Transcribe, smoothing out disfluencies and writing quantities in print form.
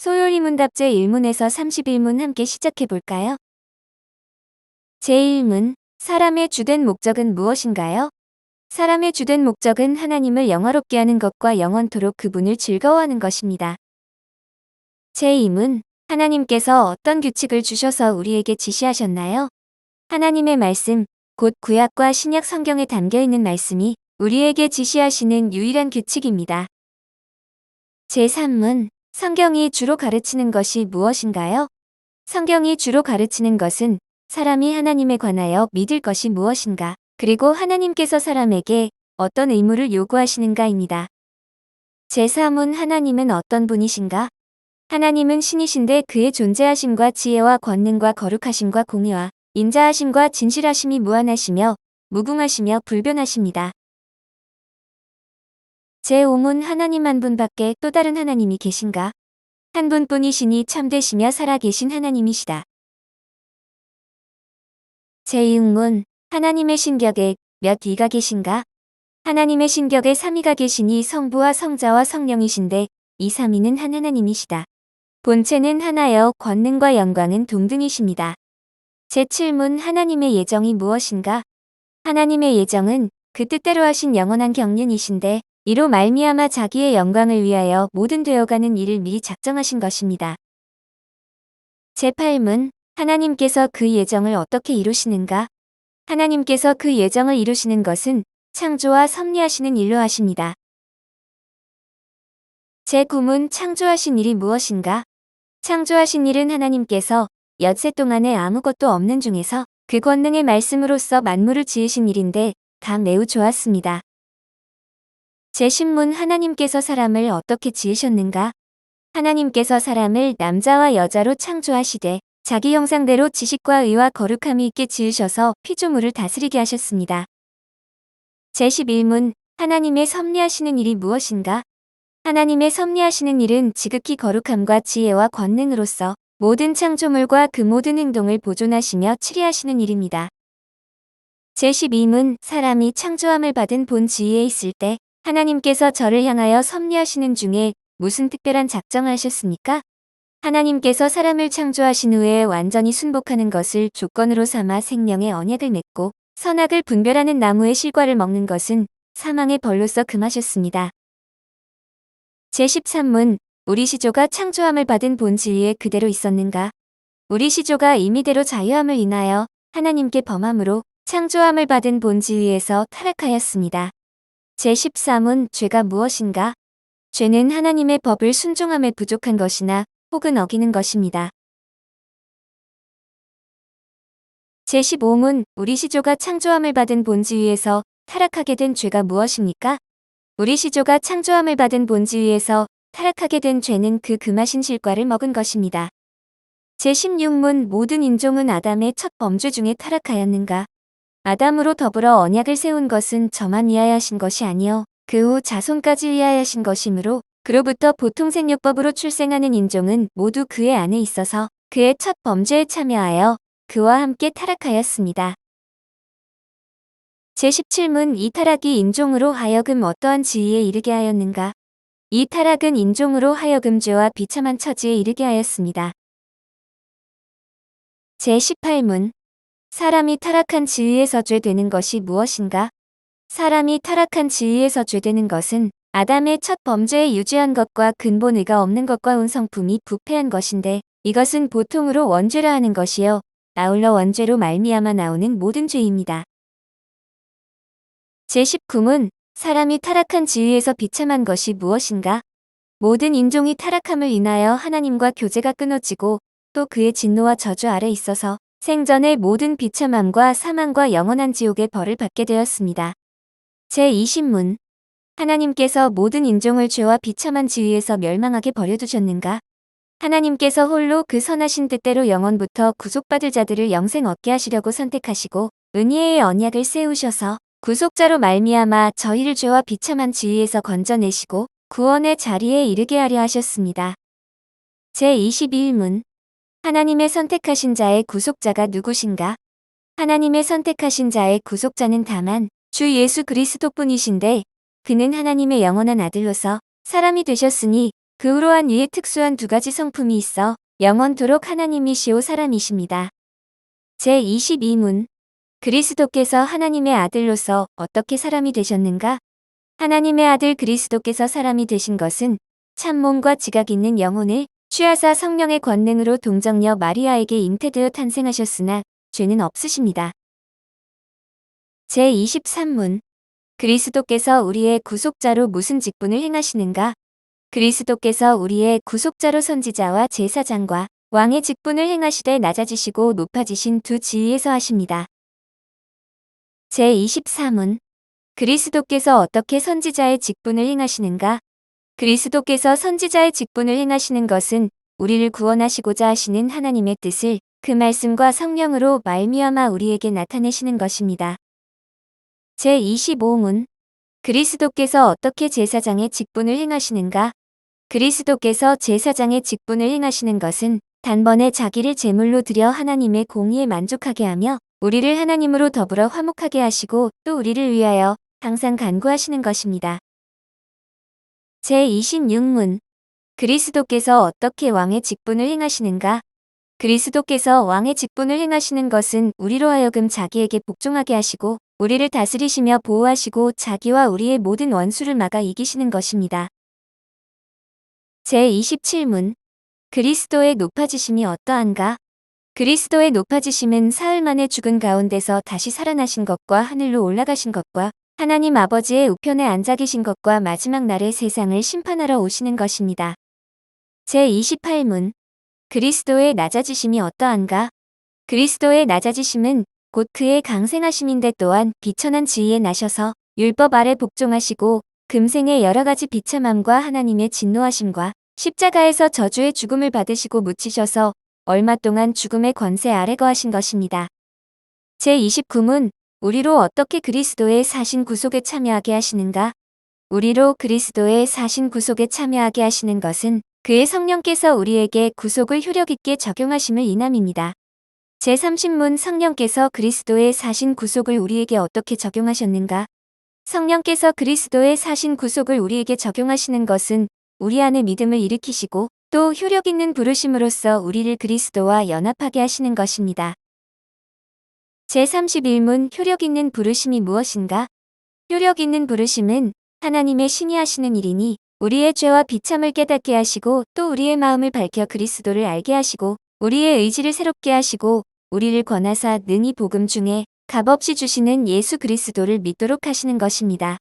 소요리문답 제1문에서 31문 함께 시작해 볼까요? 제1문, 사람의 주된 목적은 무엇인가요? 사람의 주된 목적은 하나님을 영화롭게 하는 것과 영원토록 그분을 즐거워하는 것입니다. 제2문, 하나님께서 어떤 규칙을 주셔서 우리에게 지시하셨나요? 하나님의 말씀, 곧 구약과 신약 성경에 담겨 있는 말씀이 우리에게 지시하시는 유일한 규칙입니다. 제3문, 성경이 주로 가르치는 것이 무엇인가요? 성경이 주로 가르치는 것은 사람이 하나님에 관하여 믿을 것이 무엇인가, 그리고 하나님께서 사람에게 어떤 의무를 요구하시는가입니다. 제3문, 하나님은 어떤 분이신가? 하나님은 신이신데 그의 존재하심과 지혜와 권능과 거룩하심과 공의와 인자하심과 진실하심이 무한하시며 무궁하시며 불변하십니다. 제5문, 하나님 한 분밖에 또 다른 하나님이 계신가? 한 분뿐이시니 참되시며 살아계신 하나님이시다. 제6문, 하나님의 신격에 몇 위가 계신가? 하나님의 신격에 3위가 계시니 성부와 성자와 성령이신데 이 3위는 한 하나님이시다. 본체는 하나여 권능과 영광은 동등이십니다. 제7문, 하나님의 예정이 무엇인가? 하나님의 예정은 그 뜻대로 하신 영원한 경륜이신데 이로 말미암아 자기의 영광을 위하여 모든 되어가는 일을 미리 작정하신 것입니다. 제8문, 하나님께서 그 예정을 어떻게 이루시는가? 하나님께서 그 예정을 이루시는 것은 창조와 섭리하시는 일로 하십니다. 제9문, 창조하신 일이 무엇인가? 창조하신 일은 하나님께서 엿새 동안에 아무것도 없는 중에서 그 권능의 말씀으로써 만물을 지으신 일인데 다 매우 좋았습니다. 제10문, 하나님께서 사람을 어떻게 지으셨는가? 하나님께서 사람을 남자와 여자로 창조하시되 자기 형상대로 지식과 의와 거룩함이 있게 지으셔서 피조물을 다스리게 하셨습니다. 제11문, 하나님의 섭리하시는 일이 무엇인가? 하나님의 섭리하시는 일은 지극히 거룩함과 지혜와 권능으로서 모든 창조물과 그 모든 행동을 보존하시며 치리하시는 일입니다. 제12문, 사람이 창조함을 받은 본 지위에 있을 때 하나님께서 저를 향하여 섭리하시는 중에 무슨 특별한 작정을 하셨습니까? 하나님께서 사람을 창조하신 후에 완전히 순복하는 것을 조건으로 삼아 생명의 언약을 맺고 선악을 분별하는 나무의 실과를 먹는 것은 사망의 벌로서 금하셨습니다. 제13문, 우리 시조가 창조함을 받은 본 지위에 그대로 있었는가? 우리 시조가 임의대로 자유함을 인하여 하나님께 범함으로 창조함을 받은 본 지위에서 타락하였습니다. 제14문, 죄가 무엇인가? 죄는 하나님의 법을 순종함에 부족한 것이나 혹은 어기는 것입니다. 제15문, 우리 시조가 창조함을 받은 본지위에서 타락하게 된 죄가 무엇입니까? 우리 시조가 창조함을 받은 본지위에서 타락하게 된 죄는 그 금하신 실과를 먹은 것입니다. 제16문, 모든 인종은 아담의 첫 범죄 중에 타락하였는가? 아담으로 더불어 언약을 세운 것은 저만 위하여 하신 것이 아니요 그 후 자손까지 위하여 하신 것이므로 그로부터 보통 생육법으로 출생하는 인종은 모두 그의 안에 있어서 그의 첫 범죄에 참여하여 그와 함께 타락하였습니다. 제17문, 이 타락이 인종으로 하여금 어떠한 지위에 이르게 하였는가? 이 타락은 인종으로 하여금 죄와 비참한 처지에 이르게 하였습니다. 제18문, 사람이 타락한 지위에서 죄되는 것이 무엇인가? 사람이 타락한 지위에서 죄되는 것은 아담의 첫 범죄에 유죄한 것과 근본 의가 없는 것과 온 성품이 부패한 것인데 이것은 보통으로 원죄라 하는 것이요 아울러 원죄로 말미암아 나오는 모든 죄입니다. 제19문, 사람이 타락한 지위에서 비참한 것이 무엇인가? 모든 인종이 타락함을 인하여 하나님과 교제가 끊어지고 또 그의 진노와 저주 아래 있어서 생전의 모든 비참함과 사망과 영원한 지옥의 벌을 받게 되었습니다. 제20문, 하나님께서 모든 인종을 죄와 비참한 지위에서 멸망하게 버려두셨는가? 하나님께서 홀로 그 선하신 뜻대로 영원부터 구속받을 자들을 영생 얻게 하시려고 선택하시고 은혜의 언약을 세우셔서 구속자로 말미암아 저희를 죄와 비참한 지위에서 건져내시고 구원의 자리에 이르게 하려 하셨습니다. 제21문, 하나님의 선택하신 자의 구속자가 누구신가? 하나님의 선택하신 자의 구속자는 다만 주 예수 그리스도뿐이신데 그는 하나님의 영원한 아들로서 사람이 되셨으니 그러한 이에 특수한 두 가지 성품이 있어 영원토록 하나님이시오 사람이십니다. 제22문 그리스도께서 하나님의 아들로서 어떻게 사람이 되셨는가? 하나님의 아들 그리스도께서 사람이 되신 것은 참몸과 지각 있는 영혼을 취하사 성령의 권능으로 동정녀 마리아에게 잉태되어 탄생하셨으나 죄는 없으십니다. 제23문 그리스도께서 우리의 구속자로 무슨 직분을 행하시는가? 그리스도께서 우리의 구속자로 선지자와 제사장과 왕의 직분을 행하시되 낮아지시고 높아지신 두 지위에서 하십니다. 제24문 그리스도께서 어떻게 선지자의 직분을 행하시는가? 그리스도께서 선지자의 직분을 행하시는 것은 우리를 구원하시고자 하시는 하나님의 뜻을 그 말씀과 성령으로 말미암아 우리에게 나타내시는 것입니다. 제25문 그리스도께서 어떻게 제사장의 직분을 행하시는가? 그리스도께서 제사장의 직분을 행하시는 것은 단번에 자기를 제물로 드려 하나님의 공의에 만족하게 하며 우리를 하나님으로 더불어 화목하게 하시고 또 우리를 위하여 항상 간구하시는 것입니다. 제26문 그리스도께서 어떻게 왕의 직분을 행하시는가? 그리스도께서 왕의 직분을 행하시는 것은 우리로 하여금 자기에게 복종하게 하시고 우리를 다스리시며 보호하시고 자기와 우리의 모든 원수를 막아 이기시는 것입니다. 제27문 그리스도의 높아지심이 어떠한가? 그리스도의 높아지심은 사흘 만에 죽은 가운데서 다시 살아나신 것과 하늘로 올라가신 것과 하나님 아버지의 우편에 앉아 계신 것과 마지막 날에 세상을 심판하러 오시는 것입니다. 제28문 그리스도의 낮아지심이 어떠한가? 그리스도의 낮아지심은 곧 그의 강생하심인데 또한 비천한 지위에 나셔서 율법 아래 복종하시고 금생의 여러 가지 비참함과 하나님의 진노하심과 십자가에서 저주의 죽음을 받으시고 묻히셔서 얼마 동안 죽음의 권세 아래 거하신 것입니다. 제29문 우리로 어떻게 그리스도의 사신 구속에 참여하게 하시는가? 우리로 그리스도의 사신 구속에 참여하게 하시는 것은 그의 성령께서 우리에게 구속을 효력 있게 적용하심을 인함입니다. 제30문 성령께서 그리스도의 사신 구속을 우리에게 어떻게 적용하셨는가? 성령께서 그리스도의 사신 구속을 우리에게 적용하시는 것은 우리 안에 믿음을 일으키시고 또 효력 있는 부르심으로써 우리를 그리스도와 연합하게 하시는 것입니다. 제31문 효력 있는 부르심이 무엇인가? 효력 있는 부르심은 하나님의 신이 하시는 일이니 우리의 죄와 비참을 깨닫게 하시고 또 우리의 마음을 밝혀 그리스도를 알게 하시고 우리의 의지를 새롭게 하시고 우리를 권하사 능히 복음 중에 값없이 주시는 예수 그리스도를 믿도록 하시는 것입니다.